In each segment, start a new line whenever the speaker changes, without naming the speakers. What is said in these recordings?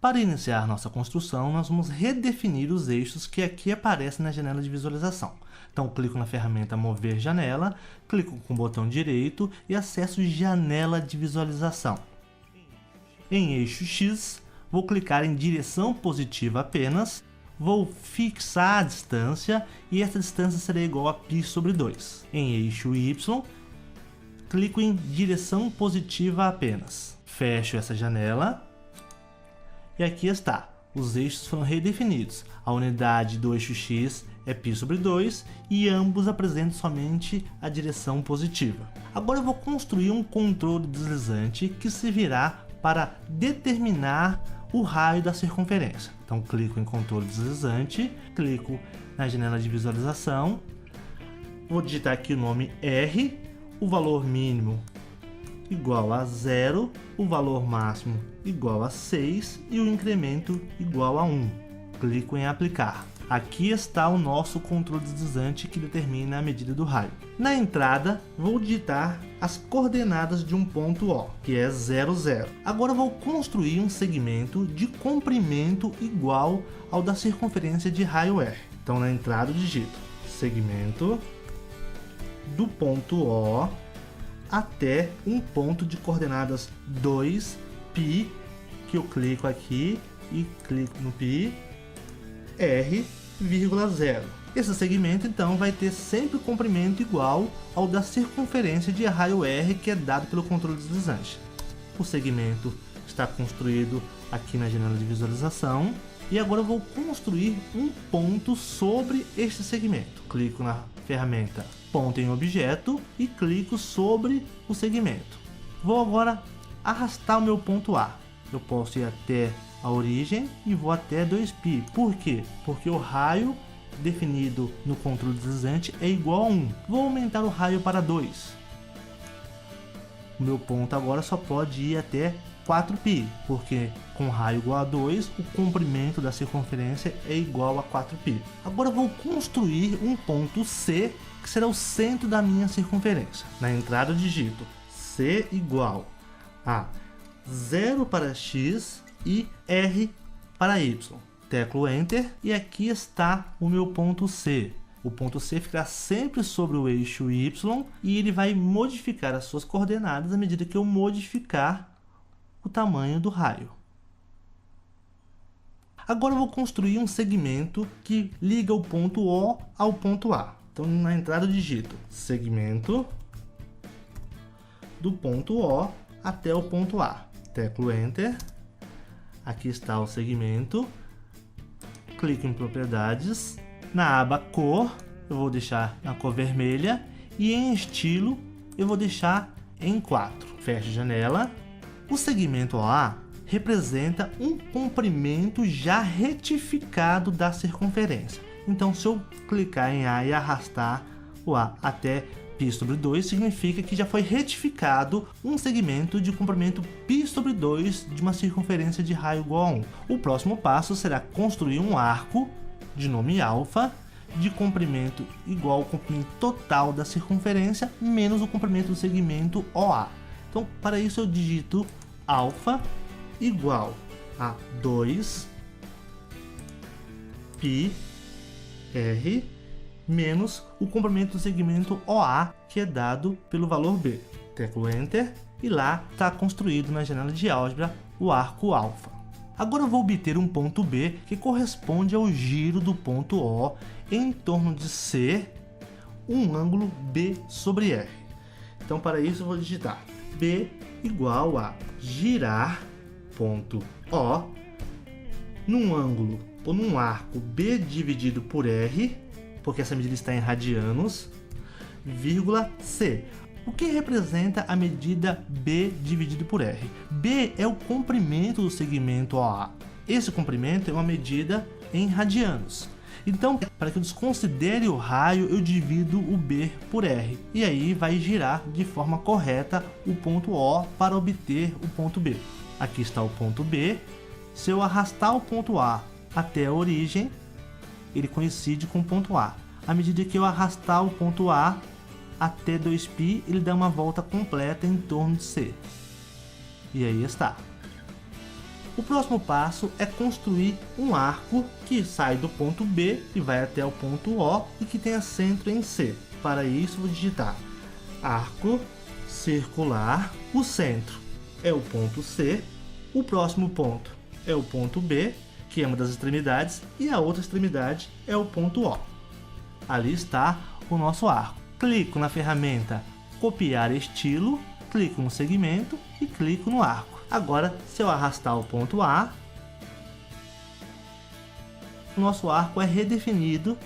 Para iniciar nossa construção, nós vamos redefinir os eixos que aqui aparecem na janela de visualização. Então, clico na ferramenta Mover Janela, clico com o botão direito e acesso Janela de Visualização. Em eixo X, vou clicar em Direção Positiva apenas, vou fixar a distância e essa distância será igual a π/2. Em eixo Y, clico em Direção Positiva apenas. Fecho essa janela e aqui está. Os eixos foram redefinidos. A unidade do eixo X é π/2 e ambos apresentam somente a direção positiva. Agora eu vou construir um controle deslizante que servirá para determinar o raio da circunferência. Então clico em controle deslizante, clico na janela de visualização, vou digitar aqui o nome R, o valor mínimo igual a 0, o valor máximo igual a 6 e o incremento igual a 1. Clico em aplicar. Aqui está o nosso controle deslizante que determina a medida do raio. Na entrada, vou digitar as coordenadas de um ponto O, que é 0, 0. Agora vou construir um segmento de comprimento igual ao da circunferência de raio R. Então na entrada eu digito segmento do ponto O até um ponto de coordenadas 2, π, que eu clico aqui e clico no π, R, 0. Esse segmento então vai ter sempre o comprimento igual ao da circunferência de raio R que é dado pelo controle deslizante. O segmento está construído aqui na janela de visualização e agora eu vou construir um ponto sobre este segmento. Clico na ferramenta Ponto em Objeto e clico sobre o segmento. Vou agora arrastar o meu ponto A. Eu posso ir até a origem e vou até 2π. Por quê? Porque o raio definido no controle deslizante é igual a 1. Vou aumentar o raio para 2. O meu ponto agora só pode ir até 4π, porque com raio igual a 2, o comprimento da circunferência é igual a 4π. Agora vou construir um ponto C, que será o centro da minha circunferência. Na entrada eu digito C igual a 0 para X e R para Y. Teclo Enter e aqui está o meu ponto C. O ponto C ficará sempre sobre o eixo Y e ele vai modificar as suas coordenadas à medida que eu modificar o tamanho do raio. Agora eu vou construir um segmento que liga o ponto O ao ponto A. Então na entrada eu digito segmento do ponto O até o ponto A. Teclo Enter. Aqui está o segmento. Clico em propriedades. Na aba cor, eu vou deixar na cor vermelha e em estilo eu vou deixar em 4. Fecho a janela. O segmento OA representa um comprimento já retificado da circunferência. Então, se eu clicar em A e arrastar o A até π/2, significa que já foi retificado um segmento de comprimento π/2 de uma circunferência de raio igual a 1. O próximo passo será construir um arco de nome alfa de comprimento igual ao comprimento total da circunferência menos o comprimento do segmento OA. Então, para isso eu digito alfa igual a 2 π R menos o comprimento do segmento OA, que é dado pelo valor B. Teclo Enter e lá está construído na janela de álgebra o arco alfa. Agora eu vou obter um ponto B que corresponde ao giro do ponto O em torno de C, um ângulo B/R. Então para isso eu vou digitar B igual a girar ponto O num ângulo ou num arco B dividido por R, porque essa medida está em radianos, vírgula C. O que representa a medida B dividido por R? B é o comprimento do segmento OA. Esse comprimento é uma medida em radianos. Então, para que eu desconsidere o raio, eu divido o B por R. E aí vai girar de forma correta o ponto O para obter o ponto B. Aqui está o ponto B. Se eu arrastar o ponto A até a origem, ele coincide com o ponto A. À medida que eu arrastar o ponto A até 2π, ele dá uma volta completa em torno de C. E aí está. O próximo passo é construir um arco que sai do ponto B e vai até o ponto O e que tenha centro em C. Para isso, vou digitar arco circular. O centro é o ponto C, o próximo ponto é o ponto B, que é uma das extremidades, e a outra extremidade é o ponto O. Ali está o nosso arco. Clico na ferramenta copiar estilo, clico no segmento e clico no arco. Agora, se eu arrastar o ponto A, o nosso arco é redefinido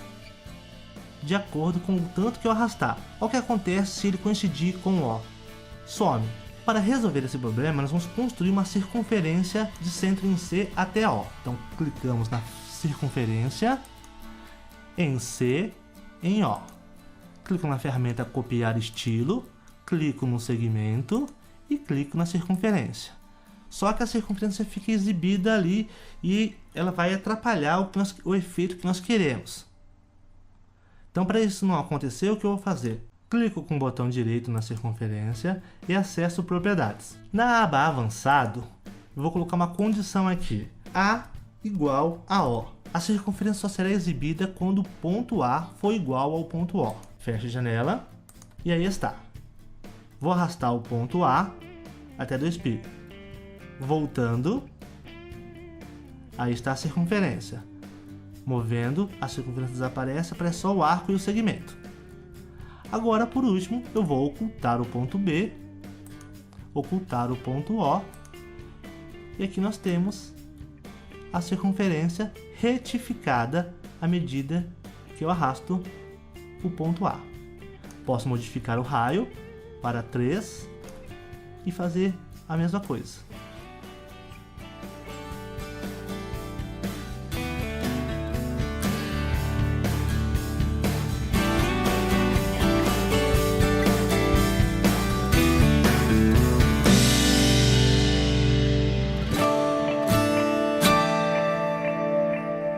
de acordo com o tanto que eu arrastar. Olha o que acontece se ele coincidir com o O. Some. Para resolver esse problema, nós vamos construir uma circunferência de centro em C até O. Então, clicamos na circunferência em C, em O. Clico na ferramenta copiar estilo, clico no segmento e clico na circunferência. Só que a circunferência fica exibida ali e ela vai atrapalhar o efeito que nós queremos. Então, para isso não acontecer, o que eu vou fazer? Clico com o botão direito na circunferência e acesso propriedades. Na aba avançado, eu vou colocar uma condição aqui. A igual a O. A circunferência só será exibida quando o ponto A for igual ao ponto O. Fecho a janela e aí está. Vou arrastar o ponto A até do espelho. Voltando, aí está a circunferência. Movendo, a circunferência desaparece, aparece só o arco e o segmento. Agora, por último, eu vou ocultar o ponto B, ocultar o ponto O, e aqui nós temos a circunferência retificada à medida que eu arrasto o ponto A. Posso modificar o raio para 3 e fazer a mesma coisa.